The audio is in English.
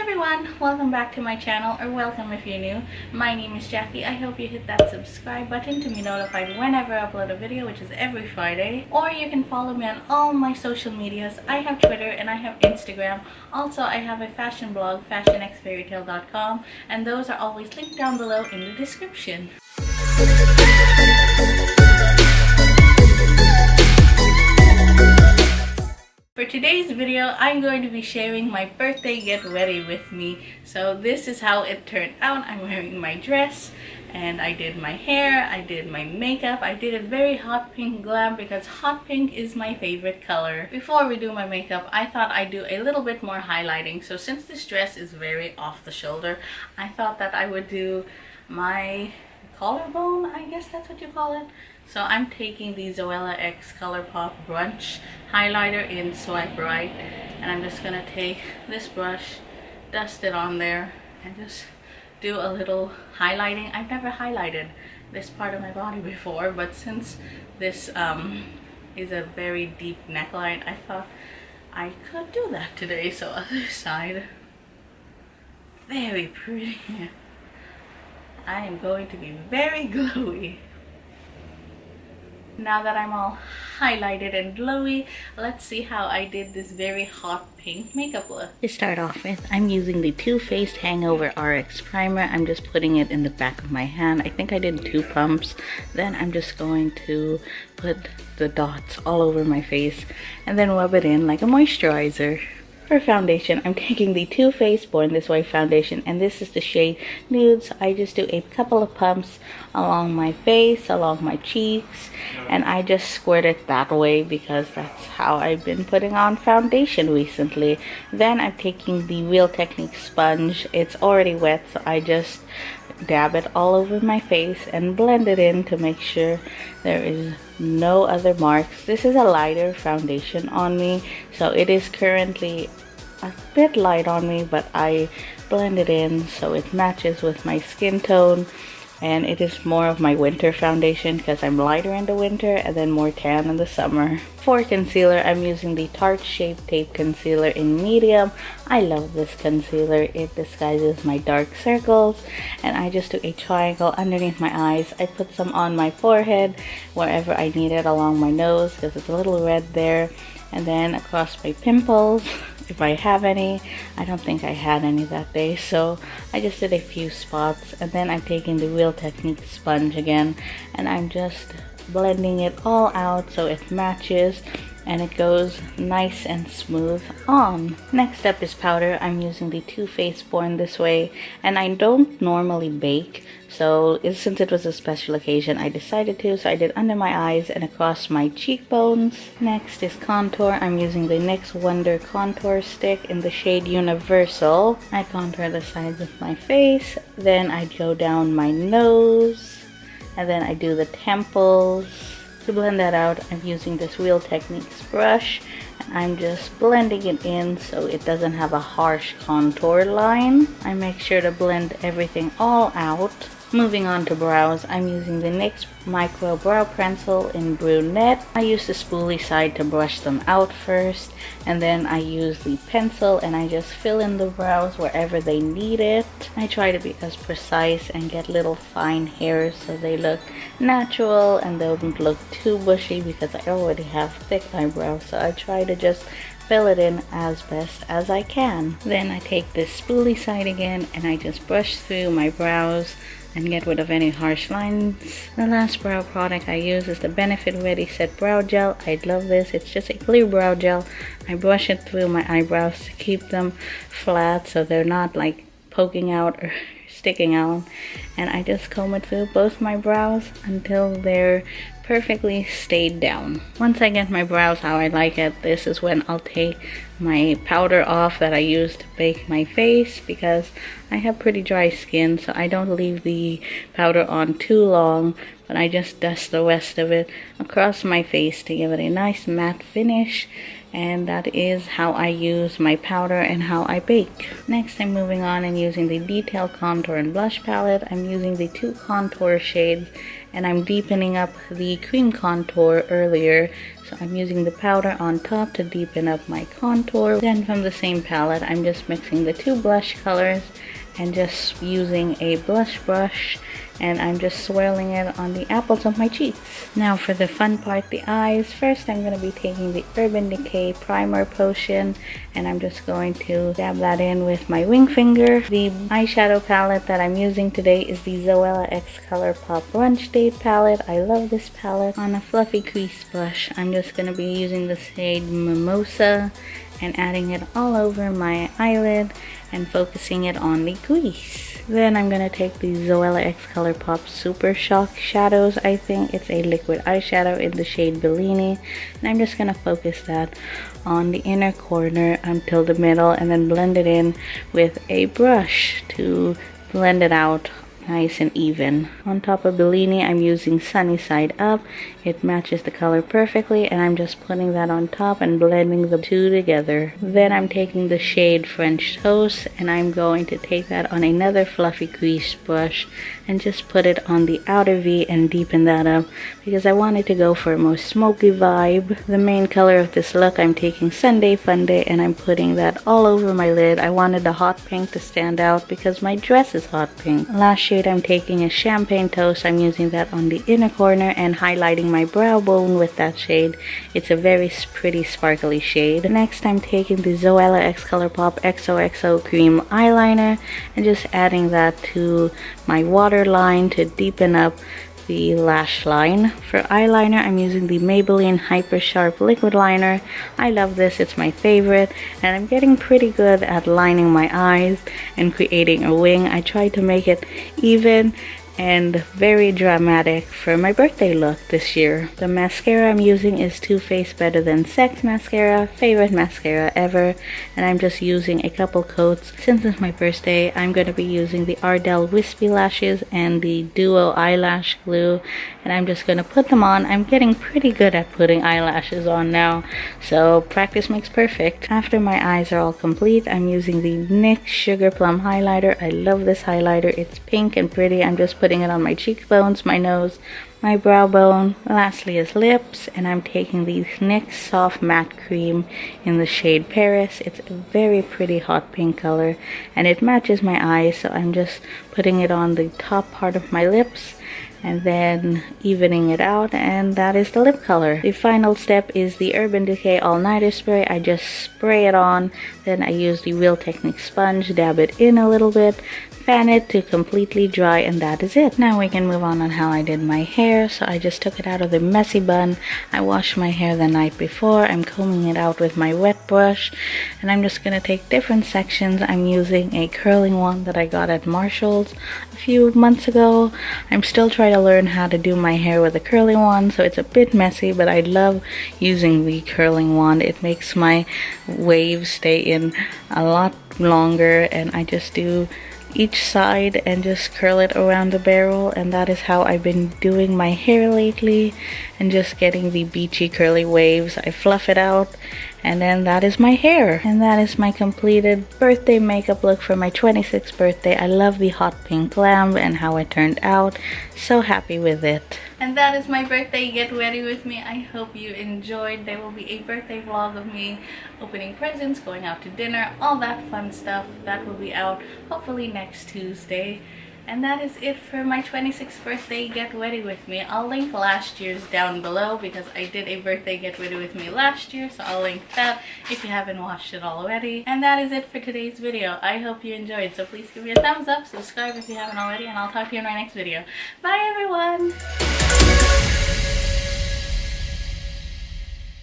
everyone, welcome back to my channel, or welcome if you're new. My name is Jackie. I hope you hit that subscribe button to be notified whenever I upload a video, which is every Friday. Or you can follow me on all my social medias. I have Twitter and I have Instagram. Also, I have a fashion blog, fashionxfairytale.com, and those are always linked down below in the description. For today's video, I'm going to be sharing my birthday get ready with me. So this is how it turned out. I'm wearing my dress and I did my hair, I did my makeup. I did it very hot pink glam because hot pink is my favorite color. Before we do my makeup, I thought I'd do a little bit more highlighting. So since this dress is very off the shoulder, I thought that I would do my collarbone, I guess that's what you call it. So I'm taking the Zoella X Colourpop Brunch highlighter in Swipe Right, and I'm just gonna take this brush, dust it on there, and just do a little highlighting. I've never highlighted this part of my body before, but since this is a very deep neckline, I thought I could do that today. So other side, very pretty. I am going to be very glowy. Now that I'm all highlighted and glowy, let's see how I did this very hot pink makeup look. To start off with, I'm using the Too Faced Hangover RX Primer. I'm just putting it in the back of my hand. I think I did 2 pumps. Then I'm just going to put the dots all over my face and then rub it in like a moisturizer. For foundation, I'm taking the Too Faced Born This Way foundation, and this is the shade Nude. So I just do a couple of pumps along my face, along my cheeks, and I just squirt it that way because that's how I've been putting on foundation recently. Then I'm taking the Real Technique sponge. It's already wet, so I just dab it all over my face and blend it in to make sure there is no other marks. This is a lighter foundation on me, so it is currently a bit light on me, but I blend it in so it matches with my skin tone. And it is more of my winter foundation because I'm lighter in the winter and then more tan in the summer. For concealer, I'm using the Tarte Shape Tape Concealer in medium. I love this concealer. It disguises my dark circles. And I just do a triangle underneath my eyes. I put some on my forehead wherever I need it, along my nose because it's a little red there. And then across my pimples, if I have any. I don't think I had any that day, so I just did a few spots. And then I'm taking the Real Technique sponge again, and I'm just blending it all out so it matches and it goes nice and smooth on. Next up is powder. I'm using the Too Faced Born This Way, and I don't normally bake, so since it was a special occasion I decided to, so I did under my eyes and across my cheekbones. Next is contour. I'm using the NYX Wonder Contour Stick in the shade Universal. I contour the sides of my face, then I go down my nose, and then I do the temples. To blend that out, I'm using this Real Techniques brush, and I'm just blending it in so it doesn't have a harsh contour line. I make sure to blend everything all out. Moving on to brows, I'm using the NYX Micro Brow Pencil in Brunette. I use the spoolie side to brush them out first, and then I use the pencil and I just fill in the brows wherever they need it. I try to be as precise and get little fine hairs so they look natural and don't look too bushy because I already have thick eyebrows, so I try to just fill it in as best as I can. Then I take this spoolie side again and I just brush through my brows and get rid of any harsh lines. The last brow product I use is the Benefit Ready Set Brow Gel. I love this. It's just a clear brow gel. I brush it through my eyebrows to keep them flat so they're not like poking out or sticking out, and I just comb it through both my brows until they're perfectly stayed down. Once I get my brows how I like it, this is when I'll take my powder off that I use to bake my face because I have pretty dry skin, so I don't leave the powder on too long, but I just dust the rest of it across my face to give it a nice matte finish. And that is how I use my powder and how I bake. Next, I'm moving on and using the Detail Contour and Blush palette. I'm using the two contour shades and I'm deepening up the cream contour earlier. So I'm using the powder on top to deepen up my contour. Then from the same palette, I'm just mixing the two blush colors and just using a blush brush, and I'm just swirling it on the apples of my cheeks. Now for the fun part, the eyes. First, I'm going to be taking the Urban Decay Primer Potion, and I'm just going to dab that in with my wing finger. The eyeshadow palette that I'm using today is the Zoella X Colourpop Brunch Date palette. I love this palette. On a fluffy crease brush, I'm just going to be using the shade Mimosa and adding it all over my eyelid and focusing it on the crease. Then I'm going to take the Zoella X Colourpop Super Shock Shadows. I think it's a liquid eyeshadow in the shade Bellini, and I'm just going to focus that on the inner corner until the middle and then blend it in with a brush to blend it out nice and even. On top of Bellini, I'm using Sunny Side Up. It matches the color perfectly, and I'm just putting that on top and blending the two together. Then I'm taking the shade French Toast, and I'm going to take that on another fluffy crease brush and just put it on the outer V and deepen that up because I wanted to go for a more smoky vibe. The main color of this look, I'm taking Sunday Funday, and I'm putting that all over my lid. I wanted the hot pink to stand out because my dress is hot pink. Last shade I'm taking is Champagne Toast. I'm using that on the inner corner and highlighting my brow bone with that shade. It's a very pretty sparkly shade. Next, I'm taking the Zoella X Colourpop XOXO Cream Eyeliner and just adding that to my waterline to deepen up the lash line. For eyeliner, I'm using the Maybelline Hyper Sharp Liquid Liner. I love this, it's my favorite, and I'm getting pretty good at lining my eyes and creating a wing. I tried to make it even and very dramatic for my birthday look this year. The mascara I'm using is Too Faced Better Than Sex mascara, favorite mascara ever, and I'm just using a couple coats. Since it's my birthday, I'm going to be using the Ardell Wispy Lashes and the Duo Eyelash Glue, and I'm just going to put them on. I'm getting pretty good at putting eyelashes on now, so practice makes perfect. After my eyes are all complete, I'm using the NYX Sugar Plum Highlighter. I love this highlighter. It's pink and pretty. I'm just putting it on my cheekbones, my nose, my brow bone. Lastly is lips, and I'm taking the NYX Soft Matte Cream in the shade Paris. It's a very pretty hot pink color, and it matches my eyes, so I'm just putting it on the top part of my lips and then evening it out, and that is the lip color. The final step is the Urban Decay All Nighter Spray. I just spray it on, then I use the Real Technique sponge, dab it in a little bit, fan it to completely dry, and that is it. Now we can move on how I did my hair. So I just took it out of the messy bun. I washed my hair the night before. I'm combing it out with my wet brush, and I'm just gonna take different sections. I'm using a curling wand that I got at Marshall's a few months ago. I'm still trying to learn how to do my hair with a curling wand, so it's a bit messy, but I love using the curling wand. It makes my waves stay in a lot longer, and I just do each side and just curl it around the barrel, and that is how I've been doing my hair lately, and just getting the beachy curly waves. I fluff it out, and then that is my hair. And that is my completed birthday makeup look for my 26th birthday. I love the hot pink glam and how it turned out. So happy with it. And that is my birthday get ready with me. I hope you enjoyed. There will be a birthday vlog of me opening presents, going out to dinner, all that fun stuff. That will be out hopefully next Tuesday. And that is it for my 26th birthday get ready with me. I'll link last year's down below because I did a birthday get ready with me last year, so I'll link that if you haven't watched it already. And that is it for today's video. I hope you enjoyed, so please give me a thumbs up, subscribe if you haven't already, and I'll talk to you in my next video. Bye everyone!